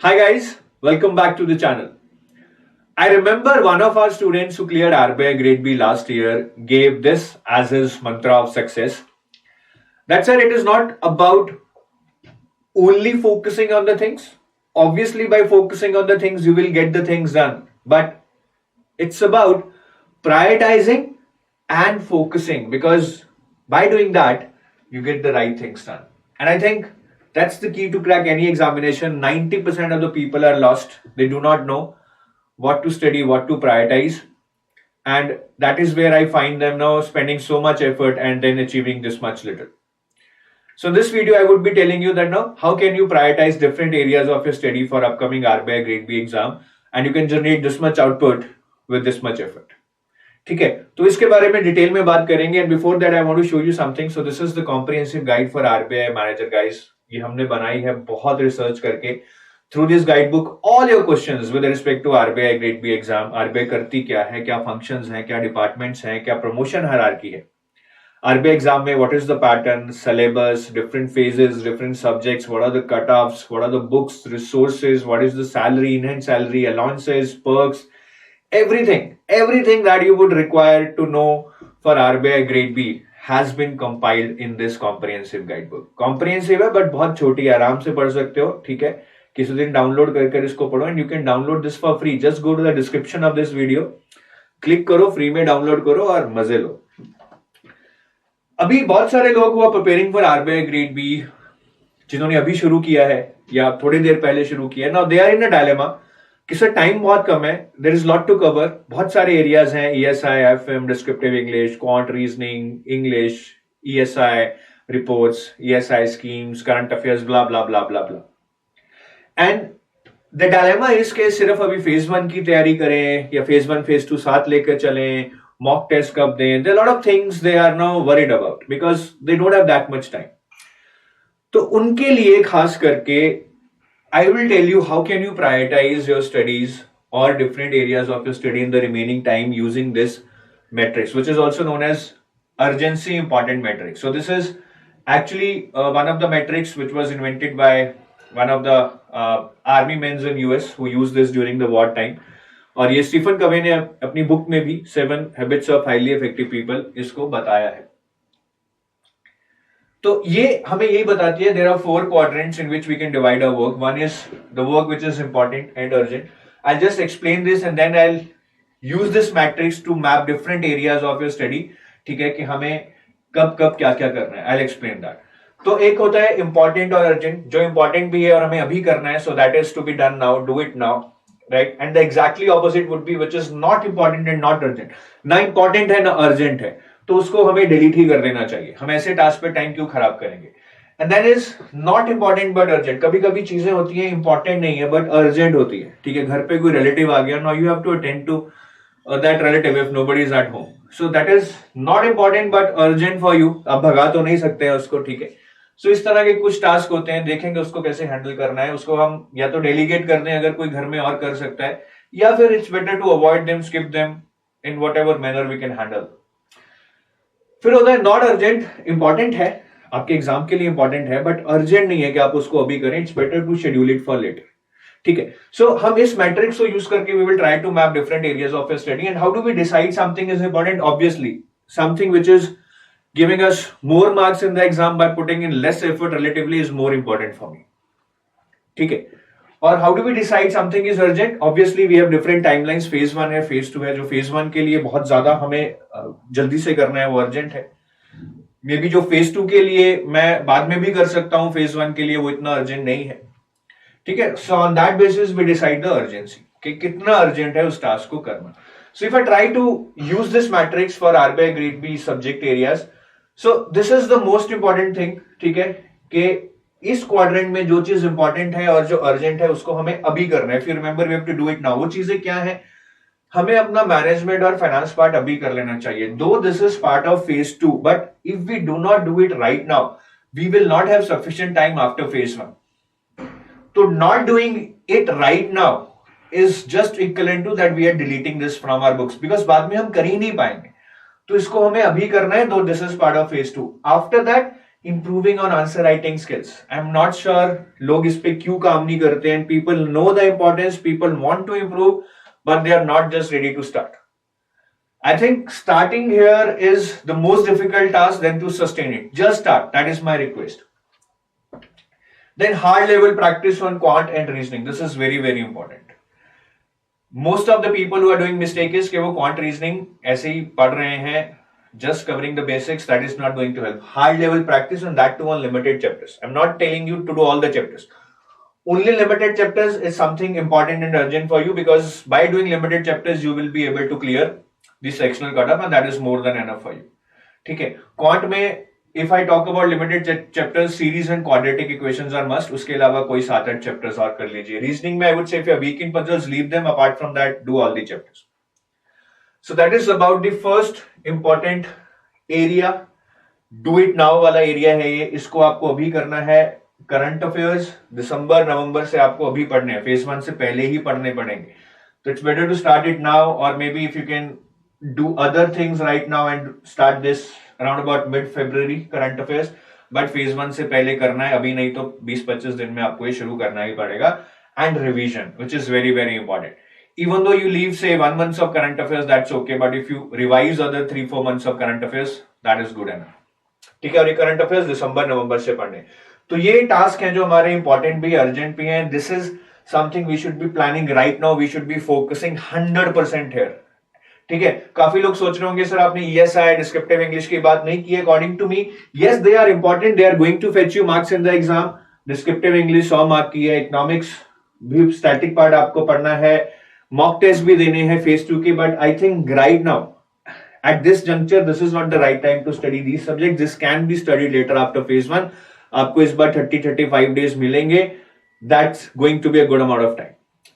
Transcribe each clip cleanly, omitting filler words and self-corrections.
Hi guys, welcome back to the channel. I remember one of our students who cleared RBI Grade B last year gave this as his mantra of success. That said, it is not about only focusing on the things. Obviously, by focusing on the things, you will get the things done. But it's about prioritizing and focusing because by doing that, you get the right things done. And I think that's the key to crack any examination. 90% of the people are lost, they do not know what to study, what to prioritize. And that is where I find them now spending so much effort and then achieving this much little. So in this video, I would be telling you that now how can you prioritize different areas of your study for upcoming RBI Grade B exam and you can generate this much output with this much effort. ठीक है, तो इसके बारे में detail में बात करेंगे and before that I want to show you something. So this is the comprehensive guide for RBI manager guys. ये हमने बनाई है बहुत रिसर्च करके. Through this guide book all your questions with respect to RBI grade B exam. RBI करती क्या है, क्या फंक्शंस हैं, क्या डिपार्टमेंट्स हैं, क्या प्रमोशन हायरार्की है आरबीआई एग्जाम में, what is the pattern, syllabus, different phases, different subjects, what are the cut offs, what are the books, resources, what is the salary, in-hand salary, allowances, perks, everything that you would require to know for RBI Grade B has been compiled in this comprehensive guidebook. Comprehensive है but बहुत छोटी है, आराम से पढ़ सकते हो. ठीक है, किसी दिन डाउनलोड कर इसको पढ़ो and you can download this for free. Just go to the description of this video, click करो, फ्री में डाउनलोड करो और मजे लो. अभी बहुत सारे लोग हुआ preparing for RBI grade B जिन्होंने अभी शुरू किया है या थोड़ी देर पहले शुरू किया. Now they are in a dilemma कि सर टाइम बहुत कम है, there is lot to cover. बहुत सारे एरियाज हैं, ESI, FM, descriptive English, quant reasoning, English, ESI reports, ESI schemes, current affairs, blah blah blah blah blah. And the dilemma is के सिर्फ अभी फेज 1 की तैयारी करें या फेज 1 फेज 2 साथ लेकर चलें, मॉक टेस्ट कब दें. There lot of things they are now worried about because they don't have that much time. तो उनके लिए खास करके I will tell you how can you prioritize your studies or different areas of your study in the remaining time using this matrix, which is also known as urgency important matrix. So this is actually one of the metrics which was invented by one of the army men in US who used this during the war time. और ये Stephen कवे ने अपनी book में भी 7 Habits of Highly Effective People इसको बताया है. तो ये हमें यही बताती है, there are 4 quadrants in which we can divide our work. One is the work which is important and urgent. I'll just explain this and then I'll use this matrix to map different areas of your study. ठीक है, कि हमें कब कब क्या क्या करना है. I'll explain that. तो एक होता है important और urgent. जो important भी है और हमें अभी करना है, so that is to be done now, do it now, right? And the exactly opposite would be which is not important and not urgent. ना important है ना urgent है, तो उसको हमें डिलीट ही कर देना चाहिए. हम ऐसे टास्क पे टाइम क्यों खराब करेंगे. And then is not important but urgent. कभी कभी चीजें होती हैं इंपॉर्टेंट नहीं है बट अर्जेंट होती है. ठीक है, घर पे कोई रिलेटिव आ गया, now you have to attend to that relative if nobody is at home. So that is not important but urgent for you. आप भगा तो नहीं सकते हैं उसको. ठीक है, सो इस तरह के कुछ टास्क होते हैं, देखेंगे उसको कैसे हैंडल करना है. उसको हम या तो डेलीगेट कर दें अगर कोई घर में और कर सकता है, या फिर it's better to avoid them, skip them in whatever manner we can handle. फिर होता है नॉट अर्जेंट. इंपॉर्टेंट है, आपके एग्जाम के लिए इंपॉर्टेंट है बट अर्जेंट नहीं है कि आप उसको अभी करें. It's better to schedule it for later. ठीक है, सो हम इस मैट्रिक्स को यूज करके we will try to map different areas of your study. And how do we decide something is important. Obviously something which is giving us more marks in the exam by putting in less effort relatively is more important for me. ठीक है, और how do we decide something is urgent. Obviously we have different timelines. Phase 1 है, phase 2 है. जो phase 1 के लिए बहुत ज्यादा हमें जल्दी से करना है वो अर्जेंट है. मे बी जो फेज 2 के लिए मैं बाद में भी कर सकता हूं, फेज 1 के लिए वो इतना अर्जेंट नहीं है. ठीक है, so on that basis we decide the urgency कि कितना अर्जेंट है उस टास्क को करना. So if I try to use this matrix for RBI grade B subject areas, so this is the most important thing. ठीक है, कि इस क्वाड्रेंट में जो चीज इंपॉर्टेंट है और जो अर्जेंट है उसको हमें अभी करना है. If you remember we have to do it now. वो चीजें क्या है, हमें अपना मैनेजमेंट और फाइनेंस पार्ट अभी कर लेना चाहिए. Though this is part of phase 2 but if we do not do it right now we will not have sufficient time after phase 1. तो not doing it right now is just equivalent to that we are deleting this from our books because बाद में हम कर ही नहीं पाएंगे. तो इसको हमें अभी करना है. दो this is part of phase 2. After that improving on answer writing skills. I'm not sure लोग इस पे क्यों काम नहीं करते हैं. People know the importance, people want to improve, but they are not just ready to start. I think starting here is the most difficult task than to sustain it. Just start. That is my request. Then hard level practice on quant and reasoning. This is very, very important. Most of the people who are doing mistake is कि वो quant reasoning ऐसे ही पढ़ रहे हैं, just covering the basics. That is not going to help. Hard level practice and that too on limited chapters. I'm not telling you to do all the chapters. Only limited chapters is something important and urgent for you, because by doing limited chapters you will be able to clear the sectional cutoff and that is more than enough for you. ठीक है. Quant में if I talk about limited chapters, series and quadratic equations are must. उसके अलावा कोई 7-8 chapters और कर लीजिए. Reasoning में I would say if you are weak in puzzles, leave them. Apart from that, do all the chapters. So that is about the first important area. Do it now वाला area है ये. इसको आपको अभी करना है. Current affairs दिसंबर नवंबर से आपको अभी पढ़ने हैं. फेज 1 से पहले ही पढ़ने पड़ेंगे. तो it's better to start it now, और maybe if you can do other things right now and start this around about mid February current affairs, but phase 1 से पहले करना है. अभी नहीं तो 20-25 दिन में आपको ये शुरू करना ही पड़ेगा. And revision, which is very, very important. Even though you leave say 1 month of current affairs, that's okay, but if you revise other 3-4 months of current affairs, that is good enough. ठीक है. और ये current affairs दिसंबर नवंबर से पढ़ने. तो ये task हैं जो हमारे इंपॉर्टेंट भी अर्जेंट भी हैं. This is something we should be planning right now. We should be focusing 100% here. ठीक है. काफी लोग सोच रहे होंगे सर आपने ईएसआई डिस्क्रिप्टिव इंग्लिश की बात नहीं की. According to me yes they are important. They are going to fetch you marks in the exam. Descriptive English 100 mark की है. इकोनॉमिक्स भी स्टैटिक पार्ट आपको पढ़ना है. मॉक टेस्ट भी देने हैं फेज 2 के. But I think right now at this juncture this is not the right time to study these subjects. This can be studied later after phase 1. आपको इस बार 30-35 days मिलेंगे. That's going to be a good amount of time.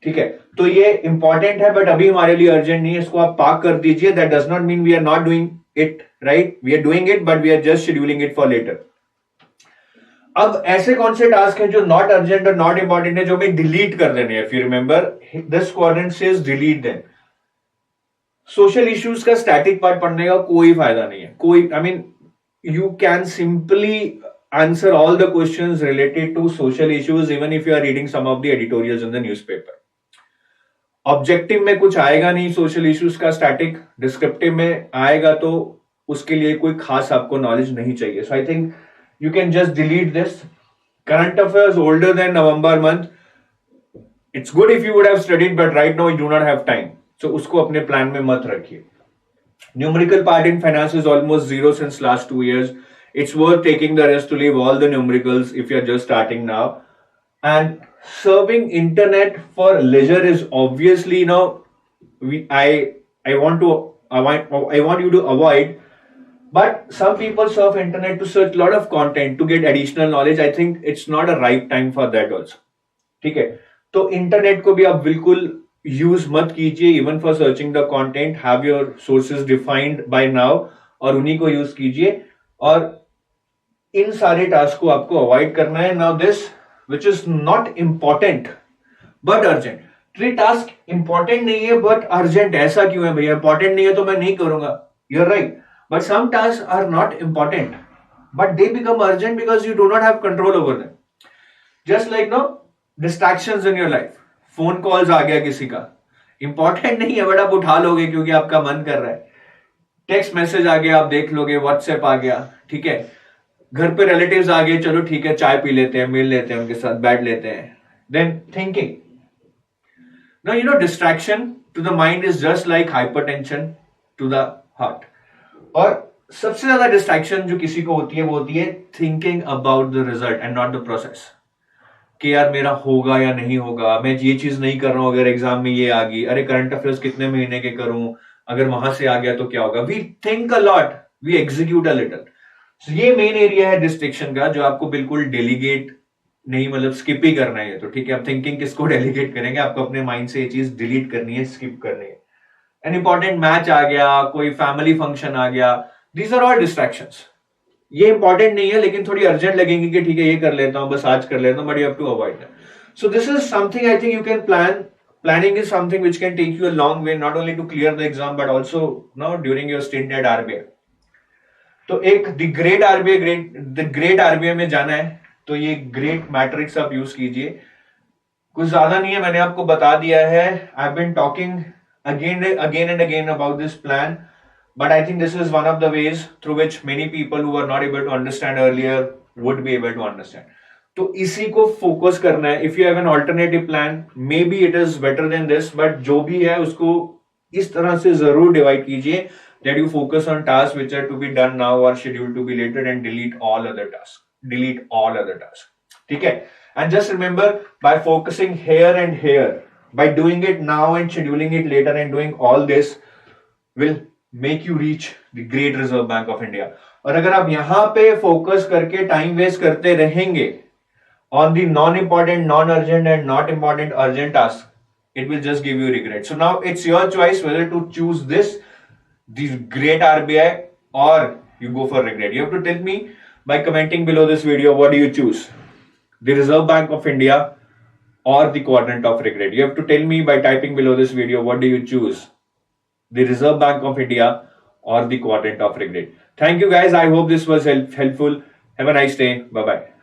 ठीक है. तो ये important है but अभी हमारे लिए अर्जेंट नहीं है. इसको आप पार्क कर दीजिए. That does not mean we are not doing it, right? We are doing it but we are just scheduling it for later. अब ऐसे कौन से टास्क हैं जो नॉट अर्जेंट और नॉट इंपॉर्टेंट है, जो हमें डिलीट कर देने हैं. If you remember this quadrant says delete them. Social issues का स्टैटिक पार्ट पढ़ने का कोई फायदा नहीं है. कोई I mean you can simply answer all the questions related to social issues even if you are reading some of the editorials in the newspaper. Objective में कुछ आएगा नहीं सोशल इश्यूज का. स्टैटिक डिस्क्रिप्टिव में आएगा तो उसके लिए कोई खास आपको नॉलेज नहीं चाहिए. So I think you can just delete this. Current affairs older than November month, it's good if you would have studied but right now you do not have time. So उसको अपने plan में मत रखिए. Numerical part in finance is almost zero since last 2 years. It's worth taking the risk to leave all the numericals if you're just starting now. And serving internet for leisure is obviously I want you to avoid. But some people surf internet to search a lot of content to get additional knowledge. I think it's not a right time for that also. ठीक है. तो internet को भी आप बिल्कुल use मत कीजिए. Even for searching the content have your sources defined by now और उन्हीं को यूज कीजिए. और इन सारे टास्क को आपको अवॉइड करना है. Now this which is not important but urgent. Tree task important नहीं है बट अर्जेंट. ऐसा क्यों है भैया? इंपॉर्टेंट नहीं है तो मैं नहीं करूंगा. You are right. But some task are not important but they become urgent because you do not have control over them. Just like distractions in your life. Phone calls आ गया किसी का, इंपॉर्टेंट नहीं है बट आप उठा लोगे क्योंकि आपका मन कर रहा है. टेक्स्ट मैसेज आ गया आप देख लोगे. व्हाट्सएप आ गया. ठीक है. घर पे रिलेटिव्स आ गए, चलो ठीक है चाय पी लेते हैं, मिल लेते हैं, उनके साथ बैठ लेते हैं. Then thinking. No distraction to the mind is just like hypertension to the heart. और सबसे ज्यादा डिस्ट्रैक्शन जो किसी को होती है वो होती है thinking about the result and not the process. कि यार मेरा होगा या नहीं होगा, मैं ये चीज नहीं कर रहा हूं, अगर एग्जाम में ये आ गई, अरे करंट अफेयर्स कितने महीने के करूं, अगर वहां से आ गया तो क्या होगा. We think a lot, we execute a little. ये मेन एरिया है डिस्ट्रैक्शन का जो आपको बिल्कुल डेलीगेट नहीं, मतलब स्किप ही करना है. तो ठीक है, अब थिंकिंग किसको डेलीगेट करेंगे? आपको अपने माइंड से ये चीज डिलीट करनी है, स्किप करनी है. एन इंपॉर्टेंट मैच आ गया, कोई फैमिली फंक्शन आ गया, दीज आर ऑल डिस्ट्रैक्शंस. ये इंपॉर्टेंट नहीं है लेकिन थोड़ी अर्जेंट लगेंगी कि ठीक है ये कर लेता हूं, बस आज कर लेता हूं, but you have to avoid that. So this is something I think you can plan. Planning is something which can take you a long way, not only to clear the exam but also during your stint at RBI. तो एक the great RBI में जाना है तो ये great matrix आप use कीजिए। कुछ ज्यादा नहीं है, मैंने आपको बता दिया है। I been talking again and again about this plan, but I think this is one of the ways through which many people who were not able to understand earlier would be able to understand. तो इसी को focus करना है। If you have an alternative plan, may be it is better than this, but जो भी है उसको इस तरह से जरूर डिवाइड कीजिए that you focus on tasks which are to be done now or scheduled to be later and delete all other tasks. ठीक है? And just remember, by focusing here and here, by doing it now and scheduling it later and doing all this will make you reach the great Reserve Bank of India. और अगर आप यहां पे focus करके time waste करते रहेंगे on the non-important, non-urgent and not important urgent tasks, it will just give you regret. So now it's your choice whether to choose this great RBI, or you go for regret. You have to tell me by commenting below this video, what do you choose? The Reserve Bank of India or the quadrant of regret? You have to tell me by typing below this video, what do you choose? The Reserve Bank of India or the quadrant of regret? Thank you guys. I hope this was helpful. Have a nice day. Bye-bye.